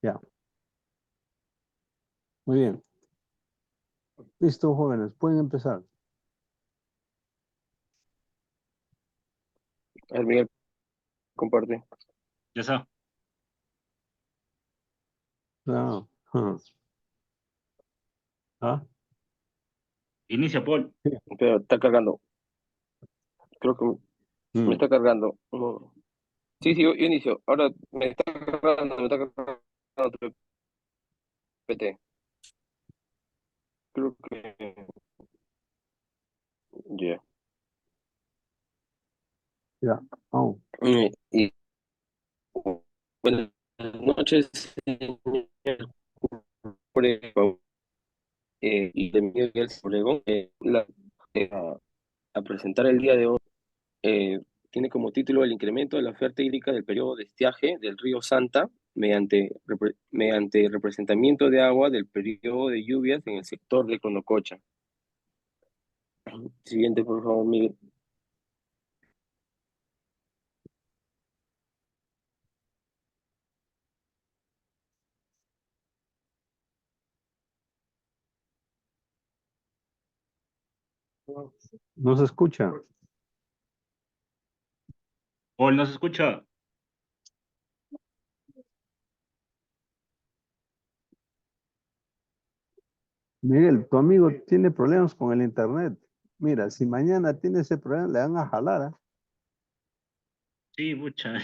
Ya, muy bien. Listo, jóvenes, pueden empezar. A ver, Miguel, comparte. Ya está. Ah, ah, Inicia, Paul. sí. Pero está cargando. Creo que me Mm, está cargando. No. Sí, sí, yo inicio. Ahora me está cargando tu PT. Creo que ya. ya. Oh, Y buenas noches, señor Curegón, y de Miguel Curegón. A presentar el día de hoy eh, tiene como título el incremento de la oferta hídrica del periodo de estiaje del río Santa mediante representamiento de agua del periodo de lluvias en el sector de Conococha. Siguiente, por favor, Miguel. no se escucha. Paul, ¿no se escucha? Miguel, tu amigo tiene problemas con el internet. Mira, si mañana tiene ese problema, le van a jalar, ¿ah? Sí, mucha.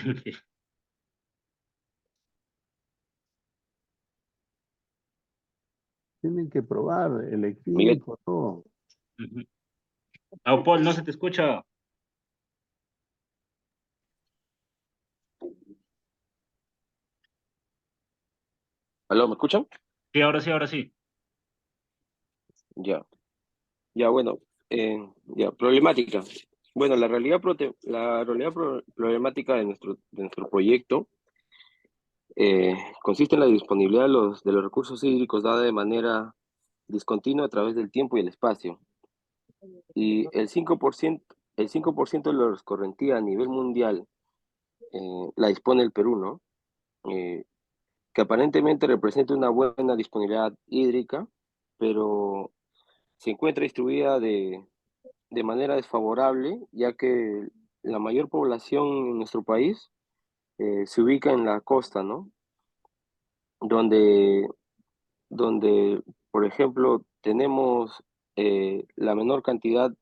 Tienen que probar el Miguel, equipo, todo. Ah, Paul, no se te escucha. ¿aló, me escuchan? Sí, ahora sí, ahora sí. Ya, ya, bueno, ya, problemática. Bueno, problemática de nuestro proyecto consiste en la disponibilidad de los recursos hídricos dada de manera discontinua a través del tiempo y el espacio. Y el 5% de la escorrentía a nivel mundial la dispone el Perú, ¿no? Eh, que aparentemente representa una buena disponibilidad hídrica, pero se encuentra distribuida de manera desfavorable, ya que la mayor población en nuestro país se ubica en la costa, ¿no? Donde, donde por ejemplo, tenemos la menor cantidad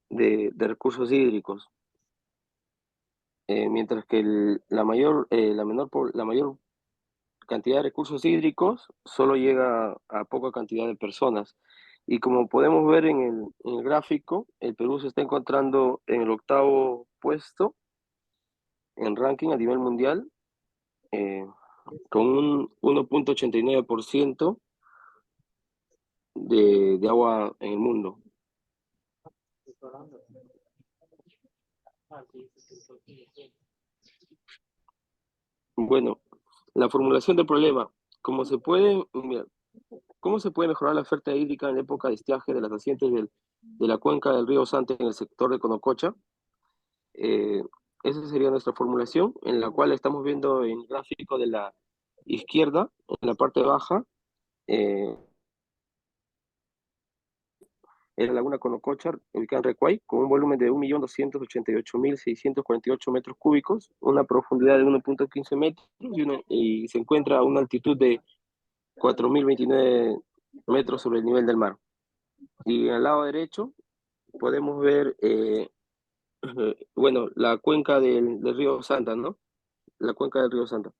de recursos hídricos, mientras que la mayor cantidad de recursos hídricos solo llega a poca cantidad de personas. Y como podemos ver en el gráfico, el Perú se está encontrando en el octavo puesto en ranking a nivel mundial, eh, con un 1,89% de agua en el mundo. Bueno, la formulación del problema. Mira, ¿cómo se puede mejorar la oferta hídrica en la época de estiaje de las nacientes de la cuenca del río Sante en el sector de Conococha? Eh, Esa sería nuestra formulación, en la cual estamos viendo en el gráfico de la izquierda, en la parte baja, eh, en la laguna Conococha, ubicada en Recuay, con un volumen de 1.288.648 metros cúbicos, una profundidad de 1,15 metros y se encuentra a una altitud de 4.029 metros sobre el nivel del mar. Y al lado derecho podemos ver, bueno, la cuenca del río Santa, ¿no? La cuenca del río Santa.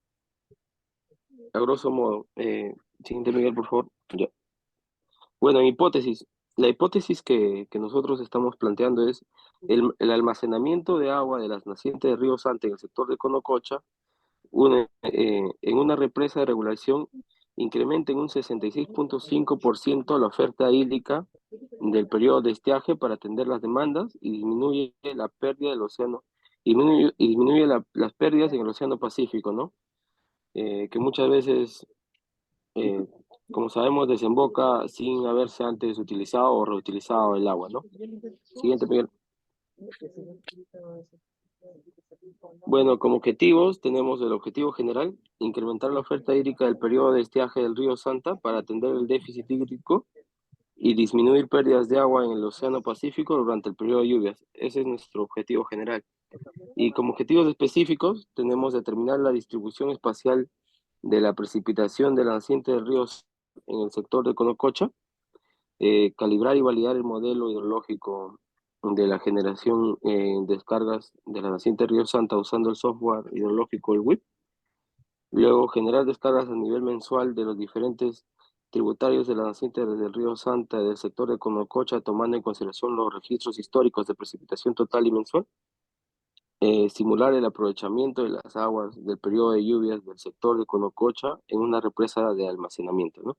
A grosso modo, siguiente Miguel, por favor. Ya. Bueno, en hipótesis, la hipótesis que nosotros estamos planteando es el almacenamiento de agua de las nacientes del río Santa en el sector de Conococha, en una represa de regulación, incrementa en un 66,5% la oferta hídrica del periodo de estiaje para atender las demandas y disminuye la pérdida del océano, y disminuye las pérdidas en el océano Pacífico, ¿no? Que muchas veces, eh, como sabemos, desemboca sin haberse antes utilizado o reutilizado el agua, ¿no? Siguiente, Miguel. Bueno, como objetivos tenemos el objetivo general, incrementar la oferta hídrica del periodo de estiaje del río Santa para atender el déficit hídrico y disminuir pérdidas de agua en el Océano Pacífico durante el periodo de lluvias. Ese es nuestro objetivo general. Y como objetivos específicos tenemos determinar la distribución espacial de la precipitación de la naciente del río en el sector de Conococha, calibrar y validar el modelo hidrológico de la generación descargas de la naciente Río Santa usando el software hidrológico, el WIP. Luego, generar descargas a nivel mensual de los diferentes tributarios de la naciente desde el Río Santa y del sector de Conococha, tomando en consideración los registros históricos de precipitación total y mensual. Simular el aprovechamiento de las aguas del periodo de lluvias del sector de Conococha en una represa de almacenamiento, ¿no?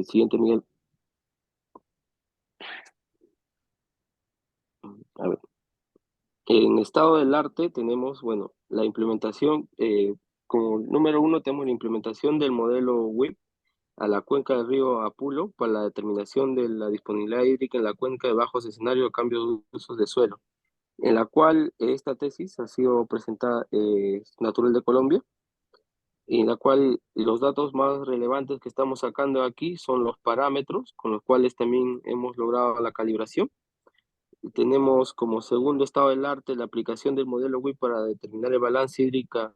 Siguiente, Miguel. A ver. En estado del arte tenemos, bueno, la implementación, como número uno tenemos la implementación del modelo WIP a la cuenca del río Apulo para la determinación de la disponibilidad hídrica en la cuenca de bajos escenarios de cambio de usos de suelo, en la cual esta tesis ha sido presentada Natural de Colombia, en la cual los datos más relevantes que estamos sacando aquí son los parámetros con los cuales también hemos logrado la calibración. Tenemos como segundo estado del arte la aplicación del modelo WIP para determinar el balance hídrica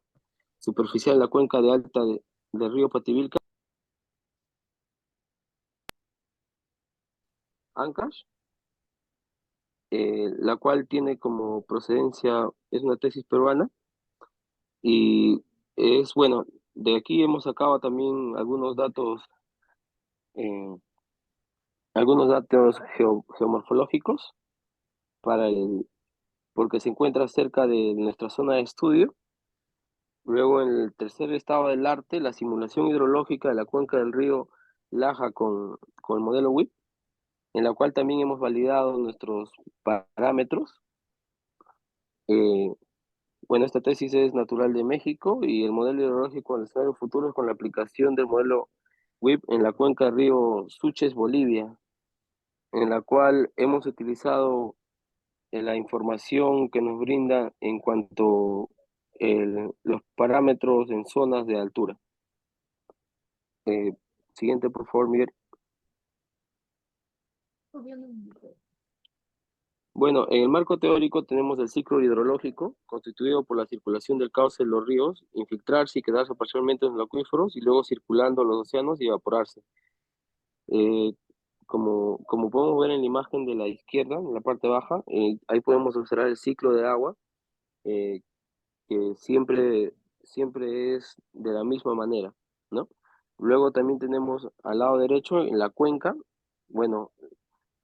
superficial en la cuenca de alta del río Pativilca, Ancash, la cual tiene como procedencia, es una tesis peruana, y es bueno, de aquí hemos sacado también eh, algunos datos geomorfológicos para porque se encuentra cerca de nuestra zona de estudio. Luego, en el tercer estado del arte, la simulación hidrológica de la cuenca del río Laja con el modelo WIP, en la cual también hemos validado nuestros parámetros. Eh, bueno, esta tesis es natural de México y el modelo hidrológico del escenario futuro es con la aplicación del modelo WIP en la cuenca del río Suches, Bolivia, en la cual hemos utilizado la información que nos brinda en cuanto los parámetros en zonas de altura. Eh, Siguiente, por favor, Miguel. Bueno, en el marco teórico tenemos el ciclo hidrológico, constituido por la circulación del cauce de los ríos, infiltrarse y quedarse parcialmente en los acuíferos y luego circulando los océanos y evaporarse. Eh, como podemos ver en la imagen de la izquierda, en la parte baja, ahí podemos observar el ciclo de agua, eh, que siempre es de la misma manera, ¿no? Luego también tenemos al lado derecho, en la cuenca, bueno,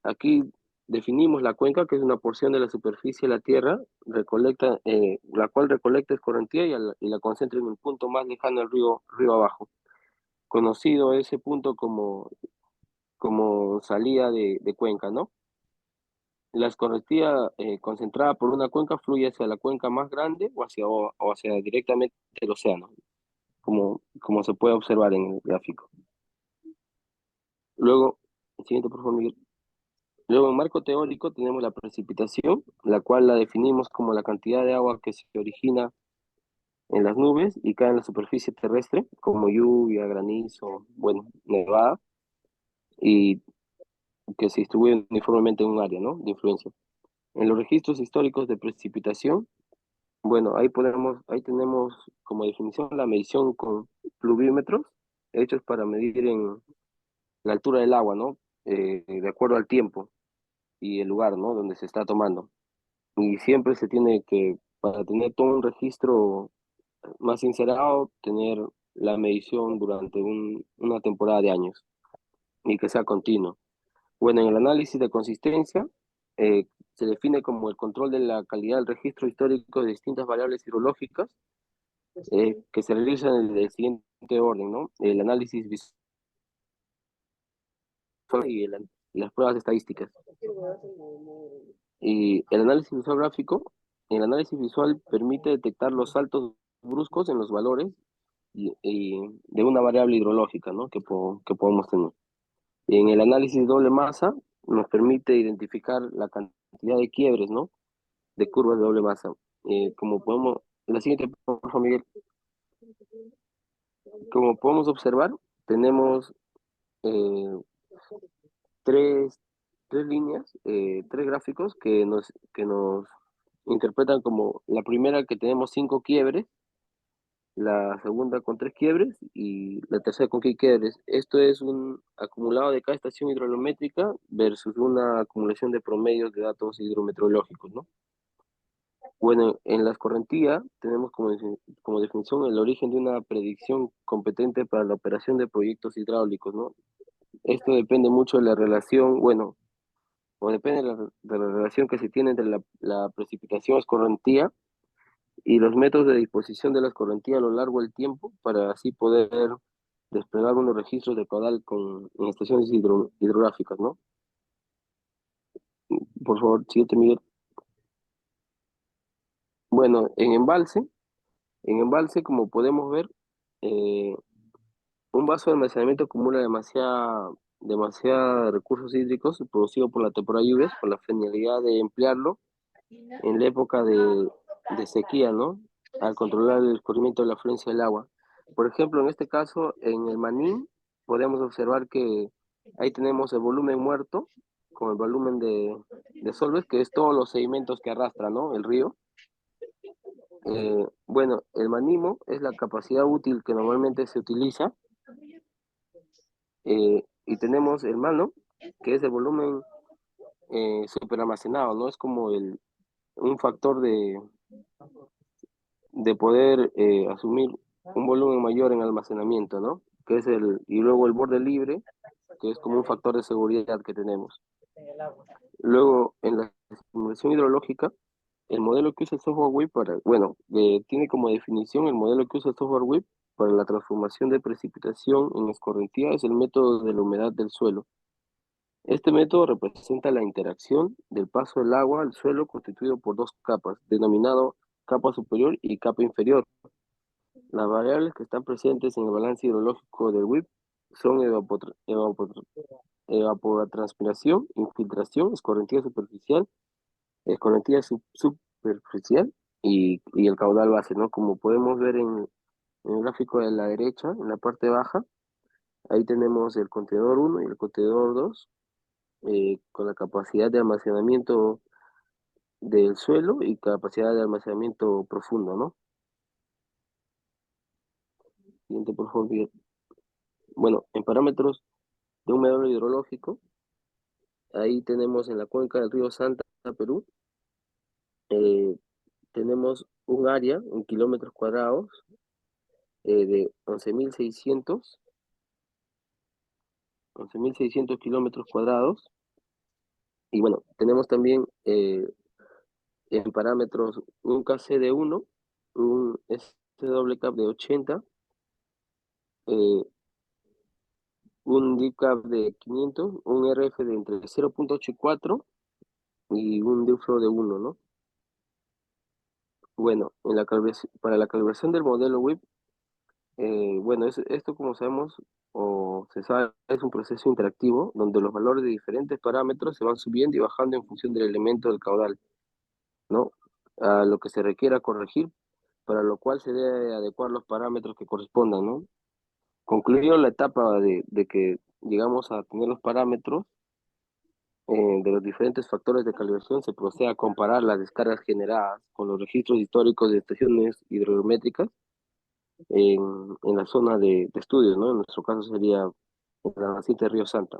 aquí definimos la cuenca, que es una porción de la superficie de la Tierra, la cual recolecta escorrentía y la concentra en un punto más lejano al río abajo, conocido ese punto como salida de cuenca, ¿no? La escorrentía concentrada por una cuenca fluye hacia la cuenca más grande o hacia directamente el océano, como se puede observar en el gráfico. Luego, el siguiente, por favor, Miguel. Luego, en marco teórico, tenemos la precipitación, la cual la definimos como la cantidad de agua que se origina en las nubes y cae en la superficie terrestre, como lluvia, granizo, bueno, nevada, y que se distribuye uniformemente en un área, ¿no?, de influencia. En los registros históricos de precipitación, bueno, ahí tenemos como definición la medición con pluviómetros, hechos para medir en la altura del agua, ¿no?, de acuerdo al tiempo y el lugar, ¿no?, donde se está tomando. Y siempre se tiene que, para tener todo un registro más sincerado, tener la medición durante una temporada de años y que sea continuo. Bueno, en el análisis de consistencia se define como el control de la calidad del registro histórico de distintas variables hidrológicas que se realizan en el siguiente orden, ¿no? El análisis visual y las pruebas estadísticas. Y el análisis visual gráfico, el análisis visual permite detectar los saltos bruscos en los valores y de una variable hidrológica, ¿no?, que podemos tener. En el análisis doble masa nos permite identificar la cantidad de quiebres, ¿no?, de curvas de doble masa. Como podemos, la siguiente, por favor, Miguel. Como podemos observar, tenemos eh, tres, tres líneas, tres gráficos que nos interpretan como la primera que tenemos 5 quiebres, la segunda con 3 quiebres y la tercera con 15 quiebres. Esto es un acumulado de cada estación hidrométrica versus una acumulación de promedios de datos hidrometeorológicos, ¿no? Bueno, en la escorrentía tenemos como definición el origen de una predicción competente para la operación de proyectos hidráulicos, ¿no? Esto depende mucho de la relación, bueno, o depende de la relación que se tiene entre la precipitación escorrentía y los métodos de disposición de la escorrentía a lo largo del tiempo para así poder desplegar unos registros de caudal en estaciones hidrográficas, ¿no? Por favor, siguiente, Miguel. Bueno, en embalse, como podemos ver, eh, un vaso de almacenamiento acumula demasiada recursos hídricos producidos por la temporada de lluvias con la finalidad de emplearlo en la época de sequía, ¿no? Al controlar el escurrimiento de la afluencia del agua. Por ejemplo, en este caso, en el Manín, podemos observar que ahí tenemos el volumen muerto con el volumen de solves, que es todos los sedimentos que arrastra, ¿no? El río. Bueno, el manimo es la capacidad útil que normalmente se utiliza, y tenemos el mano, que es el volumen superalmacenado, ¿no? Es como un factor de poder asumir un volumen mayor en almacenamiento, ¿no? Y luego el borde libre, que es como un factor de seguridad que tenemos. Luego, en la simulación hidrológica, el modelo que usa el software WIP tiene como definición el modelo que usa el software WIP para la transformación de precipitación en escorrentía es el método de la humedad del suelo. Este método representa la interacción del paso del agua al suelo constituido por dos capas, denominado capa superior y capa inferior. Las variables que están presentes en el balance hidrológico del WIP son evapotranspiración, infiltración, escorrentía superficial, superficial y el caudal base, ¿no? Como podemos ver en el gráfico de la derecha, en la parte baja, ahí tenemos el contenedor 1 y el contenedor 2, con la capacidad de almacenamiento del suelo y capacidad de almacenamiento profundo, ¿no? Siguiente, por favor, Miguel. Bueno, en parámetros de un modelo hidrológico, ahí tenemos en la cuenca del río Santa, Perú, eh, tenemos un área en kilómetros cuadrados de 11.600 kilómetros cuadrados. Y bueno, tenemos también en parámetros un KC de 1, un SWCAP de 80, eh, un DICAP de 500, un RF de entre 0.8 y 4 y un DIFLO de 1, ¿no? Bueno, para la calibración del modelo WIP, bueno, esto como sabemos o se sabe es un proceso interactivo donde los valores de diferentes parámetros se van subiendo y bajando en función del elemento del caudal, ¿no? A lo que se requiera corregir, para lo cual se debe adecuar los parámetros que correspondan, ¿no? Concluido la etapa de que llegamos a tener los parámetros de los diferentes factores de calibración, se procede a comparar las descargas generadas con los registros históricos de estaciones hidrométricas en la zona de estudios, ¿no? En nuestro caso sería en la naciente de Río Santa.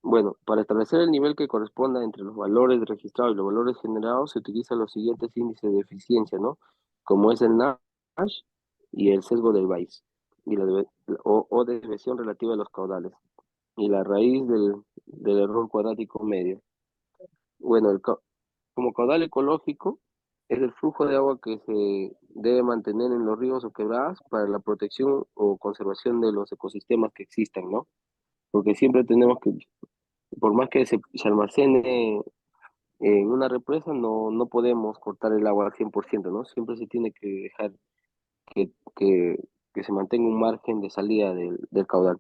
Bueno, para establecer el nivel que corresponda entre los valores registrados y los valores generados, se utilizan los siguientes índices de eficiencia, ¿no? Como es el Nash y el sesgo del Weiss, y o desviación relativa a los caudales, y la raíz del error cuadrático medio. Bueno, como caudal ecológico es el flujo de agua que se debe mantener en los ríos o quebradas para la protección o conservación de los ecosistemas que existan, ¿no? Porque siempre tenemos que, por más que se almacene en una represa, no podemos cortar el agua al 100%, ¿no? Siempre se tiene que dejar que, que, que se mantenga un margen de salida del caudal.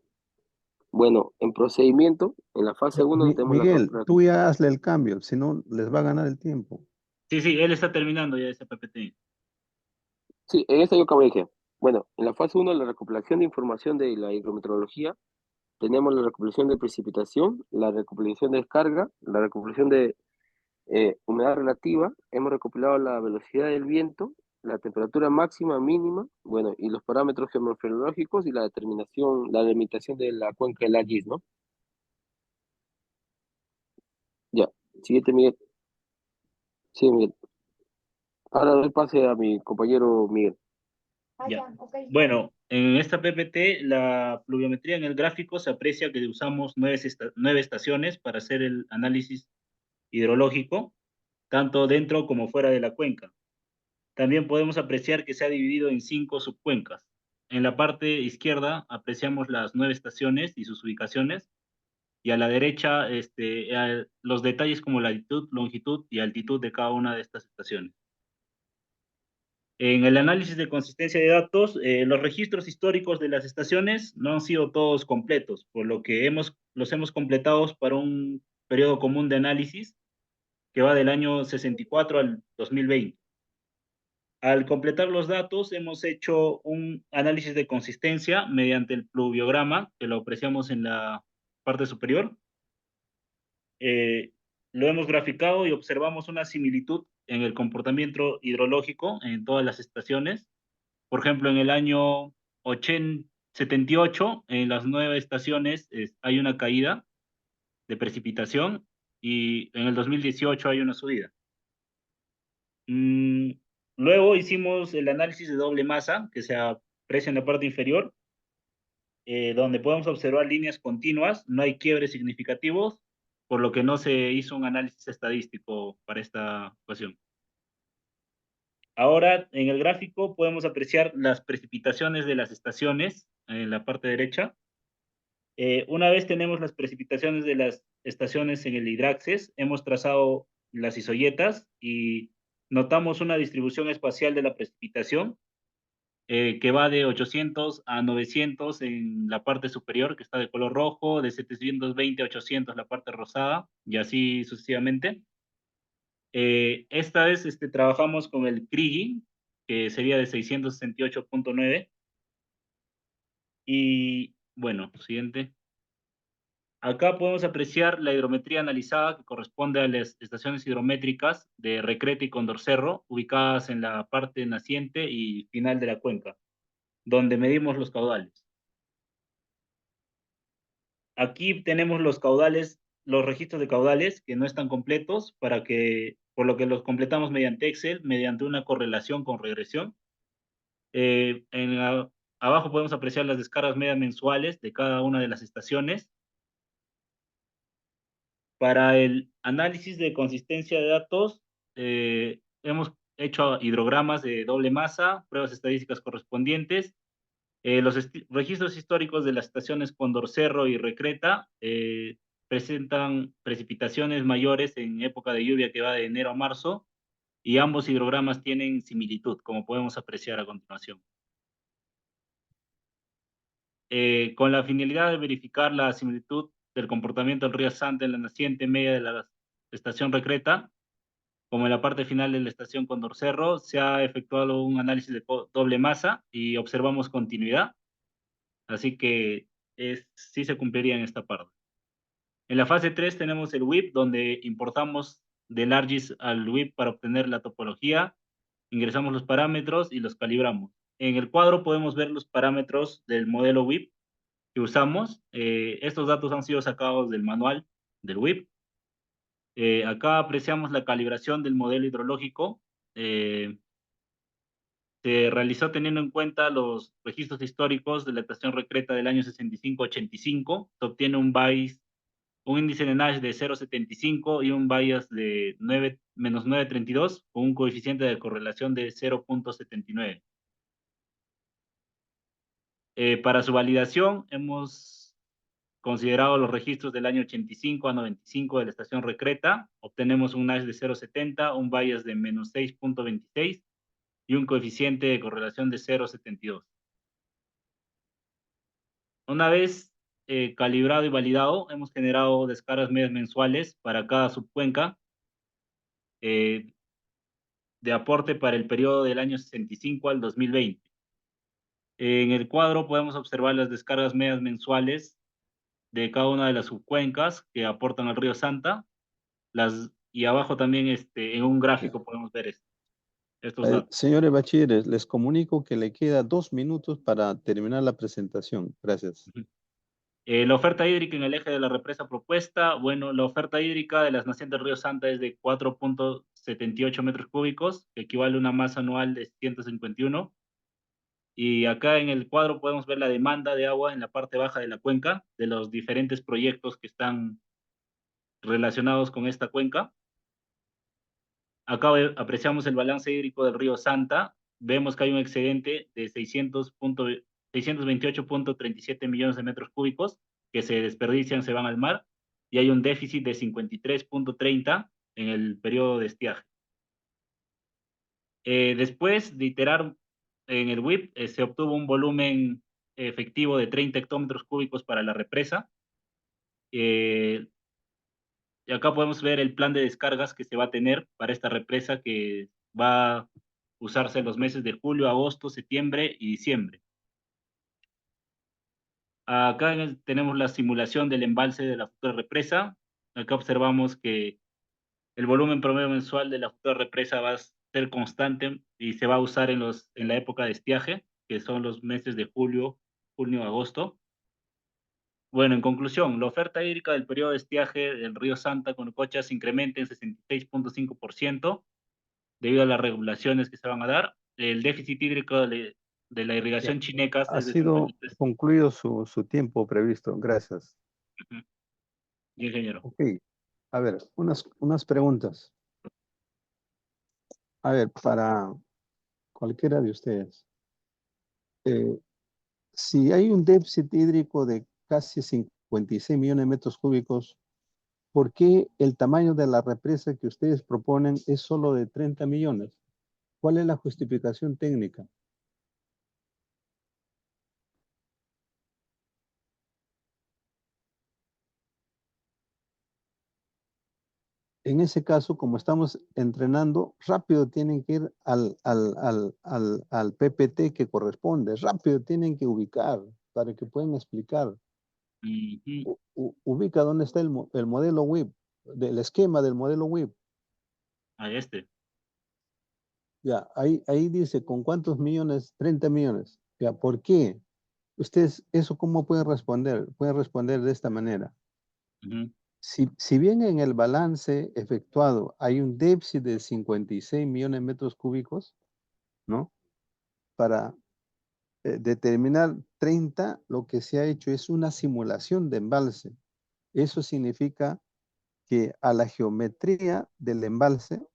Bueno, en procedimiento, en la fase 1 tenemos Miguel, tú ya hazle el cambio, si no les va a ganar el tiempo. Sí, sí, él está terminando ya ese PPT. Sí, en esta yo acabo de decir. Bueno, en la fase 1, la recopilación de información de la hidrometeorología, tenemos la recopilación de precipitación, la recopilación de descarga, la recopilación de humedad relativa, hemos recopilado la velocidad del viento, la temperatura máxima, mínima, bueno, y los parámetros geomorfológicos y la determinación, la delimitación de la cuenca del Agis, ¿no? Ya, siguiente, Miguel. Sí, Miguel. Ahora doy pase a mi compañero Miguel. Ya. Bueno, en esta PPT, la pluviometría en el gráfico se aprecia que usamos 9 estaciones para hacer el análisis hidrológico, tanto dentro como fuera de la cuenca. También podemos apreciar que se ha dividido en 5 subcuencas. En la parte izquierda apreciamos las 9 estaciones y sus ubicaciones, y a la derecha los detalles como latitud, longitud y altitud de cada una de estas estaciones. En el análisis de consistencia de datos, los registros históricos de las estaciones no han sido todos completos, por lo que los hemos completado para un periodo común de análisis que va del año 64 al 2020. Al completar los datos, hemos hecho un análisis de consistencia mediante el pluviograma, que lo apreciamos en la parte superior. Eh, lo hemos graficado y observamos una similitud en el comportamiento hidrológico en todas las estaciones. Por ejemplo, en el año 78, en las 9 estaciones, hay una caída de precipitación y en el 2018 hay una subida. Mm, Luego hicimos el análisis de doble masa, que se aprecia en la parte inferior, donde podemos observar líneas continuas, no hay quiebres significativos, por lo que no se hizo un análisis estadístico para esta ecuación. Ahora, en el gráfico podemos apreciar las precipitaciones de las estaciones en la parte derecha. Una vez tenemos las precipitaciones de las estaciones en el Hidraxes, hemos trazado las isoyetas y notamos una distribución espacial de la precipitación que va de 800 a 900 en la parte superior, que está de color rojo, de 720 a 800 la parte rosada, y así sucesivamente. Esta vez trabajamos con el Kriging, que sería de 668.9. Y bueno, siguiente. Acá podemos apreciar la hidrometría analizada que corresponde a las estaciones hidrométricas de Recreta y Condorcerro, ubicadas en la parte naciente y final de la cuenca, donde medimos los caudales. Aquí tenemos los caudales, los registros de caudales que no están completos, por lo que los completamos mediante Excel, mediante una correlación con regresión. Abajo podemos apreciar las descargas medias mensuales de cada una de las estaciones. Para el análisis de consistencia de datos, hemos hecho hidrogramas de doble masa, pruebas estadísticas correspondientes. Los registros históricos de las estaciones Condorcerro y Recreta presentan precipitaciones mayores en época de lluvia que va de enero a marzo, y ambos hidrogramas tienen similitud, como podemos apreciar a continuación. Con la finalidad de verificar la similitud del comportamiento del río Santa en la naciente media de la estación Recreta, como en la parte final de la estación Condorcerro, se ha efectuado un análisis de doble masa y observamos continuidad, así que sí se cumpliría en esta parte. En la fase 3 tenemos el WIP, donde importamos del ArcGIS al WIP para obtener la topología, ingresamos los parámetros y los calibramos. En el cuadro podemos ver los parámetros del modelo WIP que usamos. Estos datos han sido sacados del manual del WIP. Acá apreciamos la calibración del modelo hidrológico. Se realizó teniendo en cuenta los registros históricos de la estación Recreta del año 65-85. Se obtiene un índice de Nash de 0,75 y un bias de menos 9,32 con un coeficiente de correlación de 0,79. Para su validación hemos considerado los registros del año 85 a 95 de la estación Recreta. Obtenemos un Nash de 0,70, un bias de menos 6,26 y un coeficiente de correlación de 0,72. Una vez calibrado y validado, hemos generado descargas medias mensuales para cada subcuenca. de aporte para el periodo del año 65 al 2020. En el cuadro podemos observar las descargas medias mensuales de cada una de las subcuencas que aportan al río Santa. Y abajo también en un gráfico podemos ver estos datos. Señores bachilleres, les comunico que le queda 2 minutos para terminar la presentación. Gracias. La oferta hídrica en el eje de la represa propuesta, bueno, la oferta hídrica de las nacientes del río Santa es de 4.78 metros cúbicos, que equivale a una masa anual de 151. Y acá en el cuadro podemos ver la demanda de agua en la parte baja de la cuenca, de los diferentes proyectos que están relacionados con esta cuenca. Acá apreciamos el balance hídrico del río Santa. Vemos que hay un excedente de 628.37 millones de metros cúbicos que se desperdician, se van al mar, y hay un déficit de 53.30 en el periodo de estiaje. Después de iterar en el WIP, se obtuvo un volumen efectivo de 30 hectómetros cúbicos para la represa. Y acá podemos ver el plan de descargas que se va a tener para esta represa, que va a usarse en los meses de julio, agosto, septiembre y diciembre. Acá tenemos la simulación del embalse de la futura represa. Acá observamos que el volumen promedio mensual de la futura represa va a ser constante y se va a usar en la época de estiaje, que son los meses de julio, junio, agosto. Bueno, en conclusión, la oferta hídrica del periodo de estiaje del río Santa con Cocha se incrementa en 66.5% debido a las regulaciones que se van a dar. El déficit hídrico de la Ya. irrigación Chinecas Ha es de sido 53. concluido su tiempo previsto. Gracias. Ujú. Ingeniero. Ok. A ver, unas preguntas. A ver, para cualquiera de ustedes. Si hay un déficit hídrico de casi 56 millones de metros cúbicos, ¿por qué el tamaño de la represa que ustedes proponen es solo de 30 millones? ¿Cuál es la justificación técnica? En ese caso, como estamos entrenando, rápido tienen que ir al PPT que corresponde, rápido tienen que ubicar para que puedan explicar. Ujú. Ubica dónde está el modelo WIP, del esquema del modelo WIP. A Ya, ahí dice, ¿con cuántos millones? 30 millones. Ya, ¿por qué? Ustedes, ¿eso cómo pueden responder? Pueden responder de esta manera. Ujú. Si bien en el balance efectuado hay un déficit de 56 millones de metros cúbicos, ¿no? Para determinar 30, lo que se ha hecho es una simulación de embalse. Eso significa que a la geometría del embalse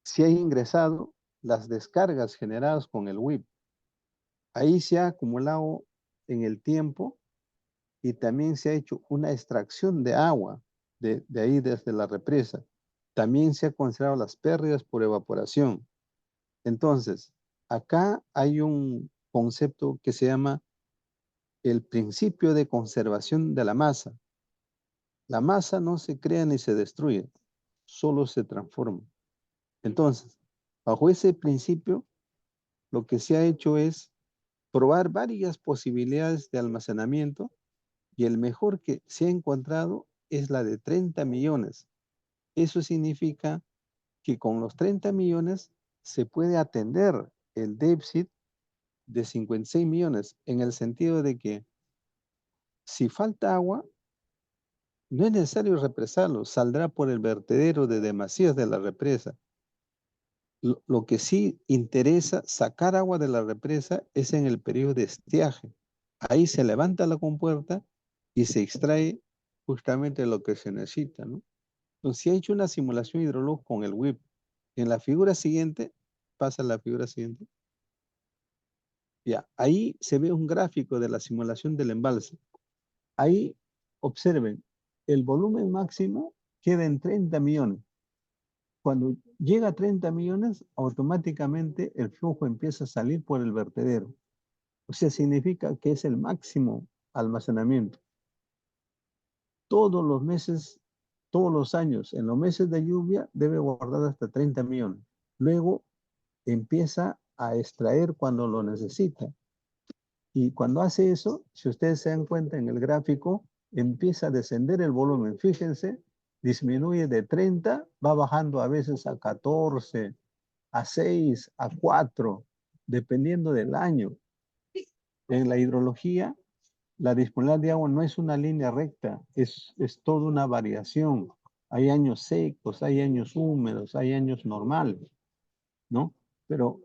se ha ingresado las descargas generadas con el WIP. Ahí se ha acumulado en el tiempo y también se ha hecho una extracción de agua de ahí desde la represa. También se ha considerado las pérdidas por evaporación. Entonces, acá hay un concepto que se llama el principio de conservación de la masa. La masa no se crea ni se destruye, solo se transforma. Entonces, bajo ese principio, lo que se ha hecho es probar varias posibilidades de almacenamiento y el mejor que se ha encontrado es la de 30 millones. Eso significa que con los 30 millones se puede atender el déficit de 56 millones en el sentido de que si falta agua, no es necesario represarlo, saldrá por el vertedero de demasías de la represa. Lo que sí interesa sacar agua de la represa es en el periodo de estiaje. Ahí se levanta la compuerta y se extrae justamente lo que se necesita, ¿no? Entonces, se ha hecho una simulación hidrológica con el WIP. En la figura siguiente, pasa la figura siguiente. Ya, ahí se ve un gráfico de la simulación del embalse. Ahí, observen, el volumen máximo queda en 30 millones. Cuando llega a 30 millones, automáticamente el flujo empieza a salir por el vertedero. O sea, significa que es el máximo almacenamiento. Todos los meses, todos los años, en los meses de lluvia, debe guardar hasta 30 millones. luego empieza a extraer cuando lo necesita. Y cuando hace eso, si ustedes se dan cuenta en el gráfico, empieza a descender el volumen. Fíjense, disminuye de 30, va bajando a veces a 14, a 6, a 4, dependiendo del año. En la hidrología, la disponibilidad de agua no es una línea recta, es toda una variación. Hay años secos, hay años húmedos, hay años normales, ¿no? Pero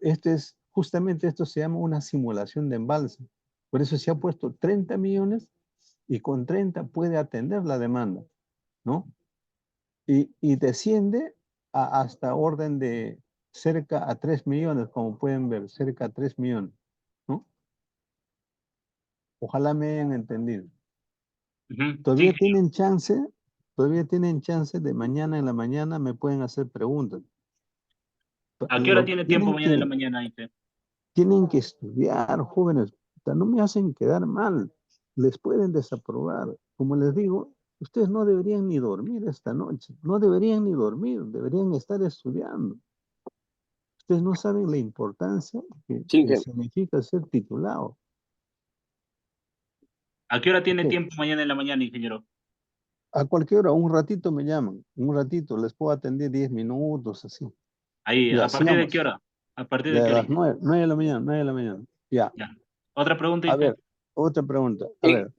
justamente esto se llama una simulación de embalse. Por eso se ha puesto 30 millones y con 30 puede atender la demanda, ¿no? Y desciende hasta orden de cerca a 3 millones, como pueden ver, cerca a 3 millones, ¿no? Ojalá me hayan entendido. Ujú. Todavía Sí, tienen chance de mañana en la mañana me pueden hacer preguntas. ¿a qué hora Lo que tiene tiempo mañana en la mañana, Inge? tienen que estudiar, jóvenes. No me hacen quedar mal. Les pueden desaprobar. Como les digo, ustedes no deberían ni dormir esta noche. No deberían ni dormir. Deberían estar estudiando. Ustedes no saben la importancia Sí, que Inge. significa ser titulado. ¿A qué hora tiene Ok. tiempo mañana en la mañana, ingeniero? A cualquier hora, un ratito me llaman. Un ratito, les puedo atender 10 minutos, así. Ahí, Ya, ¿a partir de qué sigamos. hora? ¿A partir de De qué hora, las ingeniero? 9 de la mañana, 9 de la mañana. Ya. Ya. ¿Otra pregunta, A Inge? ver, otra pregunta. A Sí. ver,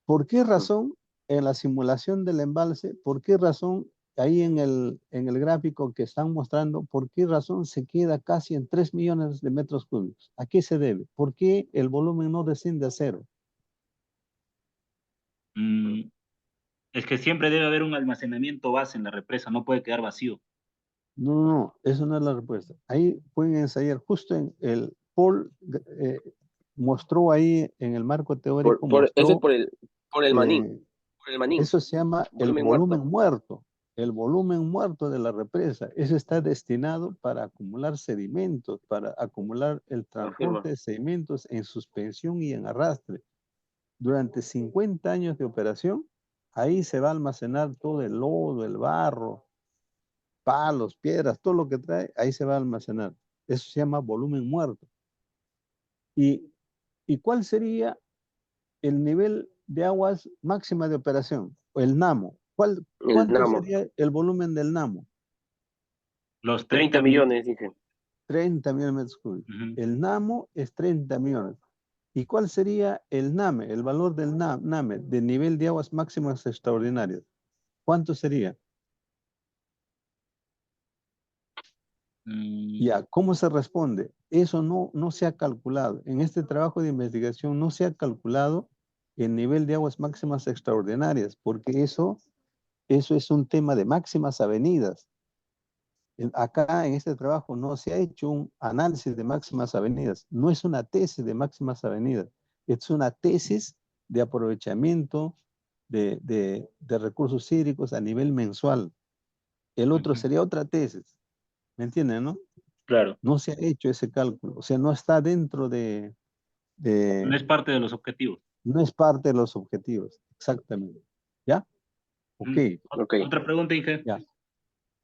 ¿por qué razón en la simulación del embalse, por qué razón ahí en el gráfico que están mostrando, por qué razón se queda casi en 3 millones de metros cúbicos? ¿A qué se debe? ¿Por qué el volumen no desciende a cero? Mm, es que siempre debe haber un almacenamiento base en la represa, no puede quedar vacío. No, no, no, eso no es la respuesta. Ahí pueden ensayar, justo en el Paul mostró ahí en el marco teórico, Eso es mostró por el manín. eh, Por el manín. eso se llama el Volumen volumen muerto. muerto, el volumen muerto de la represa. Eso está destinado para acumular sedimentos, para acumular el Afirma. transporte de sedimentos en suspensión y en arrastre. Durante 50 años de operación, ahí se va a almacenar todo el lodo, el barro, palos, piedras, todo lo que trae, ahí se va a almacenar. Eso se llama volumen muerto. ¿Y, y cuál sería el nivel de aguas máxima de operación? El NAMO. El ¿Cuánto Namo. sería el volumen del NAMO? Los 30 30 millones. millones, dije. 30 millones de metros cúbicos. Ujú. El NAMO es 30 millones. ¿Y cuál sería el NAME, el valor del NAME, del nivel de aguas máximas extraordinarias? ¿Cuánto sería? Mm, Ya, ¿cómo se responde? Eso no se ha calculado. En este trabajo de investigación no se ha calculado el nivel de aguas máximas extraordinarias, porque eso es un tema de máximas avenidas. Acá en este trabajo no se ha hecho un análisis de máximas avenidas. No es una tesis de máximas avenidas. Es una tesis de aprovechamiento de recursos hídricos a nivel mensual. El otro ujú. sería otra tesis. ¿Me entienden, no? Claro, No se ha hecho ese cálculo. O sea, no está dentro no de es parte de los objetivos. no es parte de los objetivos. Exactamente. ¿Ya? Ok, Mm. Ok. Otra pregunta, Inge. ya.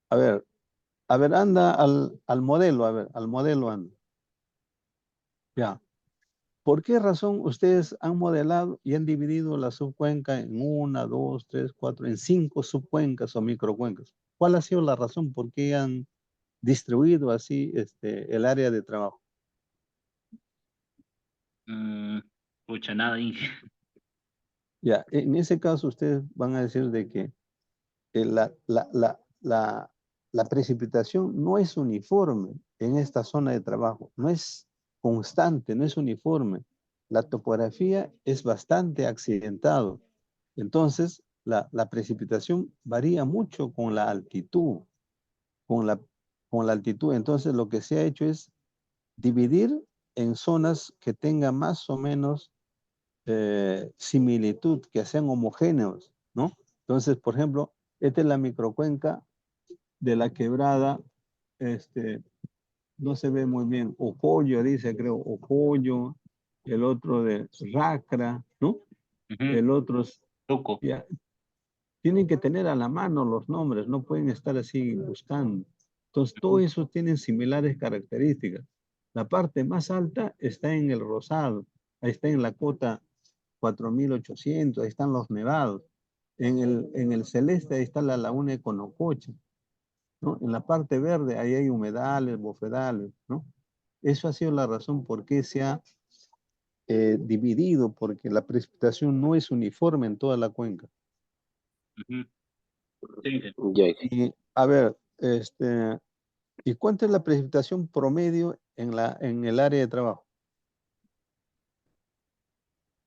A ver, anda al modelo, al modelo anda. Ya. ¿Por qué razón ustedes han modelado y han dividido la subcuenca en 1, 2, 3, 4, en 5 subcuencas o microcuencas? ¿Cuál ha sido la razón por qué han distribuido así el área de trabajo? Mm, pucha, nada, Inge. Ya, en ese caso ustedes van a decir de que la precipitación no es uniforme en esta zona de trabajo, no es constante, no es uniforme. La topografía es bastante accidentado. Entonces, la precipitación varía mucho con la altitud, con la, con la altitud. Entonces, lo que se ha hecho es dividir en zonas que tengan más o menos similitud, que sean homogéneos, ¿no? Entonces, por ejemplo, esta es la microcuenca de la quebrada, no se ve muy bien, Ocoyo, dice, creo, Ocoyo, el otro de Racra, ¿no? Ujú. El otro es, Tuco. ya, tienen que tener a la mano los nombres, no pueden estar así buscando. Entonces, todos esos tienen similares características. La parte más alta está en el Rosado, ahí está en la cota 4800, ahí están los nevados. En el celeste, ahí está la laguna de Conococha, ¿no? En la parte verde, ahí hay humedales, bofedales, ¿no? Eso ha sido la razón por qué se ha dividido, porque la precipitación no es uniforme en toda la cuenca. Ujú. Sí, sí. Ya. Y, a ver, ¿y cuánto es la precipitación promedio en el área de trabajo?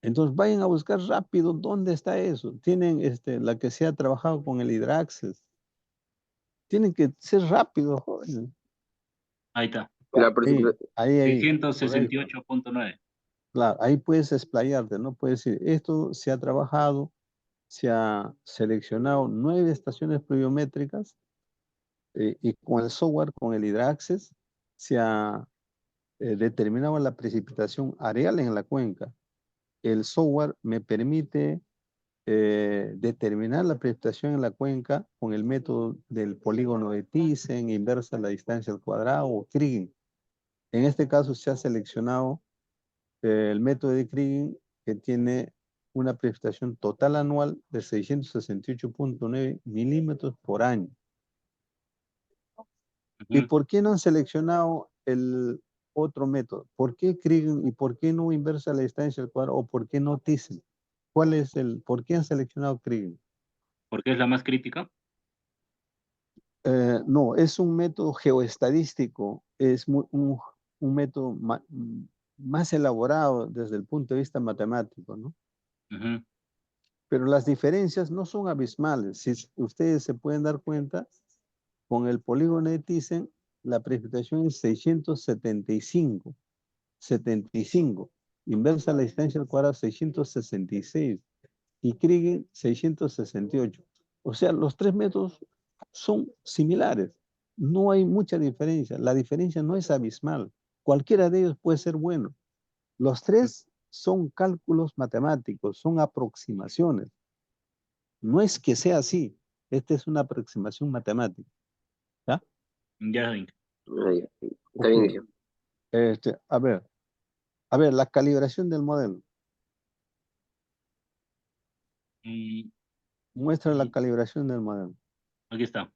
Entonces vayan a buscar rápido dónde está eso. Tienen la que se ha trabajado con el Hidraxes. Tienen que ser rápidos, jóvenes. Ahí está. La Ahí, correcto. 668.9. Claro, ahí puedes explayarte, ¿no? Puedes decir, esto se ha trabajado, se ha seleccionado 9 estaciones pluviométricas y con el software, con el Hidraxes, se ha determinado la precipitación areal en la cuenca. El software me permite determinar la precipitación en la cuenca con el método del polígono de Thyssen, inversa la distancia al cuadrado o Kriging. En este caso se ha seleccionado el método de Kriging que tiene una precipitación total anual de 668.9 milímetros por año. ¿Y Ujú. por qué no han seleccionado el otro método? ¿Por qué Kriging y por qué no inversa la distancia al cuadrado o por qué no Thyssen? ¿Por qué han seleccionado Kriging? Porque es la más crítica. No, es un método geoestadístico, es un método más elaborado desde el punto de vista matemático, ¿no? Ujú. Pero las diferencias no son abismales. Si ustedes se pueden dar cuenta, con el polígono de Thyssen, la precipitación es 675, 75. Inversa la distancia al cuadrado, 666. Y Kriging, 668. O sea, los tres métodos son similares. No hay mucha diferencia. La diferencia no es abismal. Cualquiera de ellos puede ser bueno. Los tres son cálculos matemáticos, son aproximaciones. No es que sea así. Esta es una aproximación matemática. ¿Ya? Ya. Está Ok. bien, Igio. A ver, la calibración del modelo. Y Muestra la calibración del modelo. aquí está.